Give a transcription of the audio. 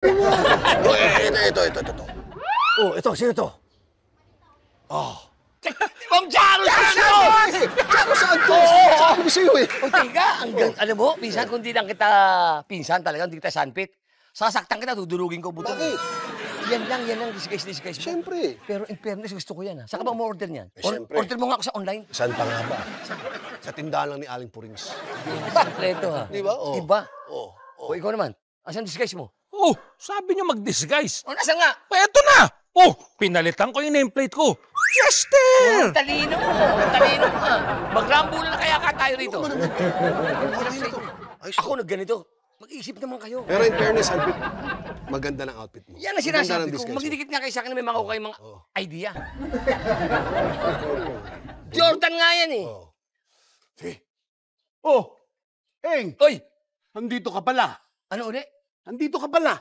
Ito. Oh, ito, sino to? Ma'am Charo sa show! Charo saan to? Sabi ko sa'yo eh. O, teka, alam mo, pinsan, kung di lang kita pinsan talaga, hindi kita sanpit, sasaktan kita, dudurugin ko buto. Bakit? Yan lang, disguise mo. Siyempre. Pero in fairness, gusto ko yan, ha? Saan ka ba mo-order niyan? Siyempre. Order mo nga ako sa online. Saan pa nga ba? Sa tindahan lang ni Aling Purings. Kompleto, ha? Di ba? Oh. Iba. Oh. O, ikaw naman, asan disguise mo? Oh, sabi niyo mag-disguise. O, nasa nga? Eto na! Oh, pinalitan ko yung nameplate ko. Chester! Talino mo, ha? Magrambo na kaya ka tayo rito. Ako nagganito. Mag-isip naman kayo. Pero in fairness, Alpit, maganda ng outfit mo. Yan ang Maganda sinasabi ng ko. disguise mo. Magdidikit nga kayo sa akin na may makuha kayong mga idea. Jordan nga yan eh. Oh, Eng, Oy, nandito ka pala. ano ulit? Nandito ka pala.